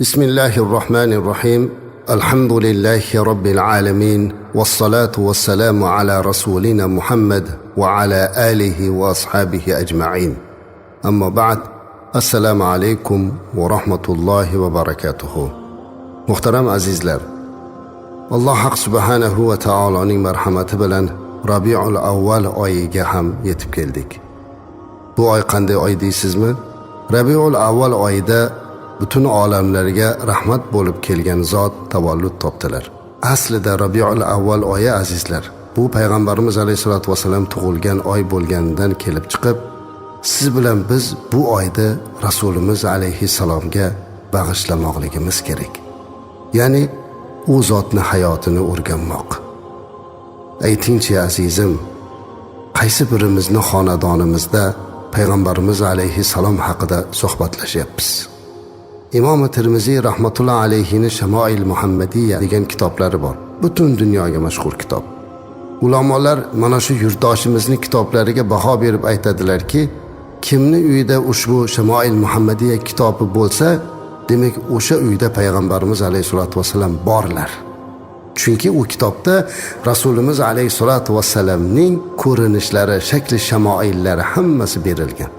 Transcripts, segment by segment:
بسم الله الرحمن الرحيم الحمد لله رب العالمين والصلاة والسلام على رسولنا محمد وعلى آله وأصحابه أجمعين أما بعد السلام عليكم ورحمة الله وبركاته. Muhtaram azizlar, Alloh haq subhanahu va taoloning marhamati bilan Rabiul Avval oyiga ham yetib keldik. Bu oy qanday oy deysizmi? Rabiul Avval oyida butun olamlarga rahmat bo'lib kelgan zot tavallud topdilar. Aslida Rabiul Avval oyi azizlar, bu payg'ambarimiz alayhisolatu vasallam tug'ilgan oy bo'lganidan kelib chiqib, siz bilan biz bu oyda Rasulimiz alayhissalomga bag'ishlamoqligimiz kerak. Ya'ni u zotni hayotini o'rganmoq. Aytingchi azizim, qaysi birimizni xonadonimizda payg'ambarimiz alayhissalom haqida suhbatlashyapmiz? Imom Tirmiziy rahmatulloh alayhini Shamoil Muhammadiyya degan kitoblari bor. Butun dunyoga mashhur kitob. Ulamolar mana shu yurtdoshimizning kitoblariga baho berib aytadilarki, kimni uyida ushbu Shamoil Muhammadiyya kitobi bo'lsa, demak o'sha uyda payg'ambarimiz alayhisolatu vasallam borlar. Chunki u kitobda Rasulimiz alayhisolatu vasallamning ko'rinishlari, shakli, shamoillari hammasi berilgan.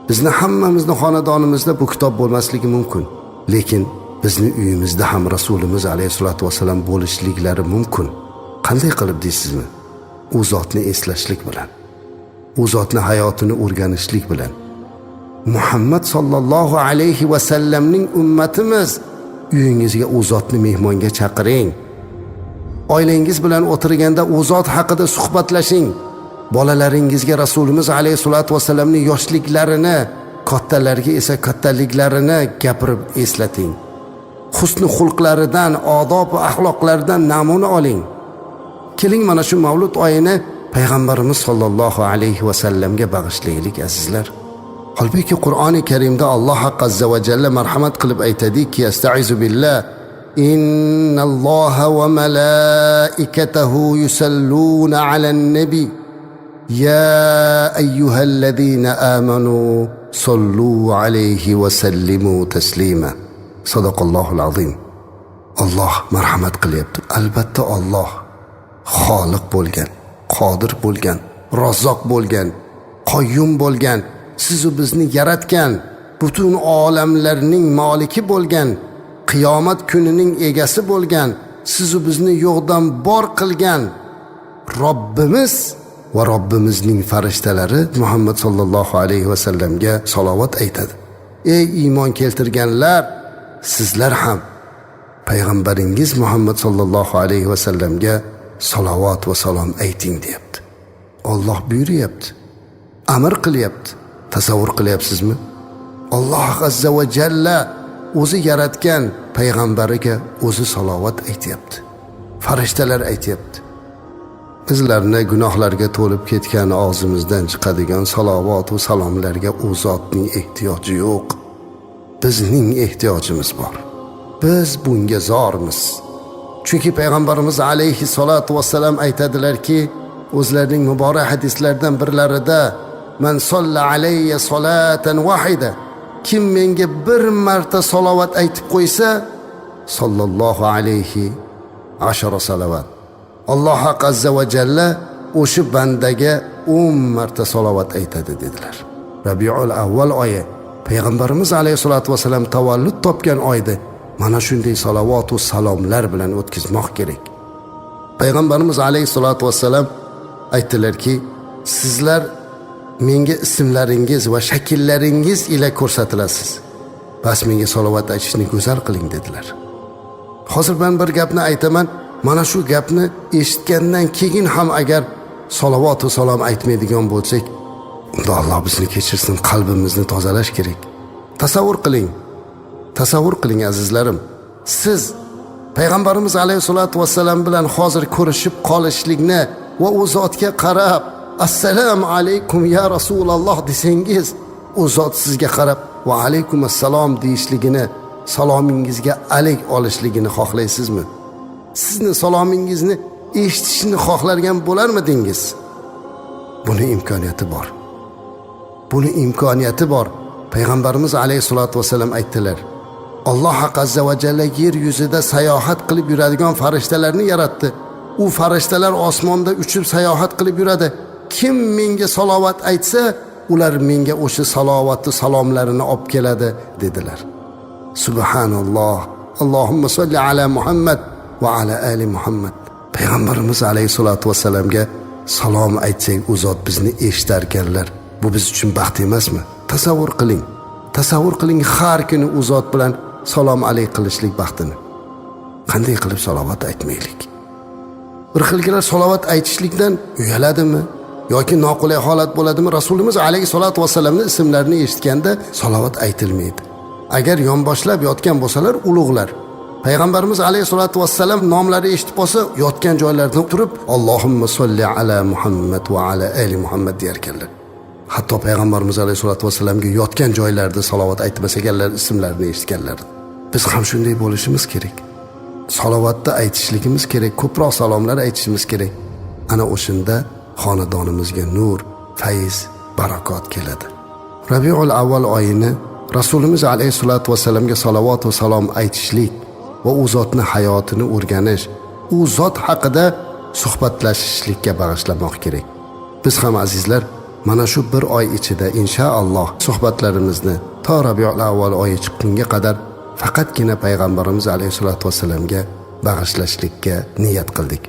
Bizni hammamizni xonadonimizda bu kitob bo'lmasligi mumkin, lekin bizni uyimizda ham Rasulimiz alayhisolatu vasallam bo'lishliklari mumkin. Qanday qilib deysizmi? U zotni eslashlik bilan, u zotni hayotini o'rganishlik bilan. Muhammad sallallohu alayhi va sallamning ummatimiz, uyingizga u zotni mehmonga chaqiring. Oilangiz bilan o'tirganda u zot haqida suhbatlashing. Bolalaringizga Rasulimiz alayhisolatu vasallamning yoshliklarini, kattalarga esa kattaliklarini gapirib eslating. Husni xulqlaridan, odob va axloqlaridan namuna oling. Keling mana shu Mavlud oyini payg'ambarimiz sollallohu alayhi va sallamga bag'ishlaylik azizlar. Holbuki Qur'oni Karimda Alloh azza va jalla marhamat qilib aytadiki, astaizu billah, innalloha va malaikatahu yusalluna alan nabi ya ayyuhallazina amanu sallu alayhi va sallimu taslima. Sadaqallohul azim. Alloh marhamat qilyapti. Albatta Alloh xoliq bo'lgan, qodir bo'lgan, Razzoq bo'lgan, Qoyyum bo'lgan, siz bizni yaratgan, butun olamlarning maliki bo'lgan, qiyomat kunining egasi bo'lgan, siz bizni yo'qdan bor qilgan Robbimiz va Robbimizning farishtalari Muhammad sallallohu alayhi va sallamga salovat aytadi. Ey iymon keltirganlar, sizlar ham payg'ambaringiz Muhammad sallallohu alayhi va sallamga salovat va salom ayting deyapti. Alloh buyuryapti, amr qilyapti. Tasavvur qilyapsizmi? Alloh azza va jalla o'zi yaratgan payg'ambariga o'zi salovat aytyapti. Farishtalar aytyapti. Bizlarni gunohlarga to'lib ketgan og'zimizdan chiqadigan salovat va salomlarga u zotning ehtiyoji yo'q. Bizning ehtiyojimiz bor. Biz bunga zormiz. Chunki payg'ambarimiz alayhi salatu vasallam aytadilarki, o'zlarining muborak hadislaridan birlarida, man solla alayya solatan wahida, kim menga bir marta salovat aytib qo'ysa, sallallohu alayhi 10 salovat. Alloh azza va jalla o'sha bandaga 10 marta salovat aytadi dedilar. Rabiul Avval oyi payg'ambarimiz alayhisolatu vasallam tavallud topgan oyda mana shunday salovat va salomlar bilan o'tkazmoq kerak. Payg'ambarimiz alayhisolatu vasallam aytdilarki, sizlar menga ismlaringiz va shakllaringiz ila ko'rsatilasiz. Bas menga salovat aytishni go'zal qiling dedilar. Hozir men bir gapni aytaman. Mana shu gapni eshitgandan keyin ham agar salovat va salom aytmaydigan bo'lsak, unda Alloh bizni kechirsin, qalbimizni tozalash kerak. Tasavvur qiling. Tasavvur qiling azizlarim. Siz payg'ambarimiz alayhisolatu vasallam bilan hozir ko'rishib qolishlikni va u zotga qarab assalomu alaykum ya Rasululloh desangiz, u zot sizga qarab va alaykum assalom deyishligini, salomingizga alik olishligini xohlaysizmi? Sizni salomingizni eshitishni xohlargan bo'larmidingiz? Buni imkoniyati bor. Buni imkoniyati bor. Payg'ambarimiz alayhisolatu vasallam aytdilar, Alloh azza va jalla yer yuzida sayohat qilib yuradigan farishtalarni yaratdi. U farishtalar osmonda uchib sayohat qilib yuradi. Kim menga salovat aytsa, ular menga o'sha salovat va salomlarini olib keladi dedilar. Subhanalloh. Allohumma solli ala Muhammad va ala ali Muhammad. Payg'ambarimiz alayhisolatu vasallamga salom aytsak, u zot bizni eshitarkanlar. Bu biz uchun baxt emasmi? Tasavvur qiling. Tasavvur qiling, har kuni u zot bilan salom alayk qilishlik baxtini. Qanday qilib salovat aytmaylik? Bir xilgilar salovat aytishlikdan uyaladimi yoki noqulay holat bo'ladimi? Rasulimiz alayhisolatu vasallamning ismlarini eshitganda salovat aytilmaydi. Agar yonboshlab yotgan bo'lsalar ulug'lar. Payg'ambarimiz alayhisolatu vasallam nomlari eshitib qolsa, yotgan joylaridan turib Allohumma solli ala Muhammad va ala ali Muhammad deyarkanlar. Hatto payg'ambarimiz alayhisolatu vasallamga yotgan joylarda salovat aytmasaganlar ismlarini eshitganlar. Biz ham shunday bo'lishimiz kerak. Salovatda aytishligimiz kerak, ko'proq salomlar aytishimiz kerak. Ana o'shanda xonadonimizga nur, fayz, barakot keladi. Rabiul avval oyini Rasulimiz alayhisolatu vasallamga salovat va salom aytishlik va u zotning hayotini o'rganish, u zot haqida suhbatlashishlikka bag'ishlamoq kerak. Biz ham azizlar, mana shu bir oy ichida inshaalloh suhbatlarimizni to Rabiul avval oyi chiqqunga qadar faqatgina payg'ambarimiz alayhisolatu vasallamga bag'ishlashlikka niyat qildik.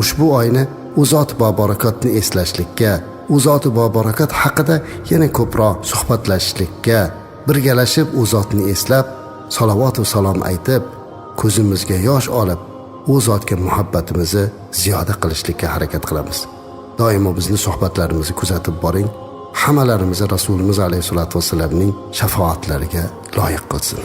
Ushbu oyni u zot bobarakotni eslashlikka, u zot bobarakot haqida yana ko'proq suhbatlashishlikka, birgalashib u zotni eslab, salovat va salom aytib, ko'zimizga yosh olib, u zotga muhabbatimizni ziyoda qilishlikka harakat qilamiz. Doimo bizni suhbatlarimizni kuzatib boring. Hammalarimizni Rasulimiz alayhisolatu vasallamning shafaatlariga loyiq qilsin.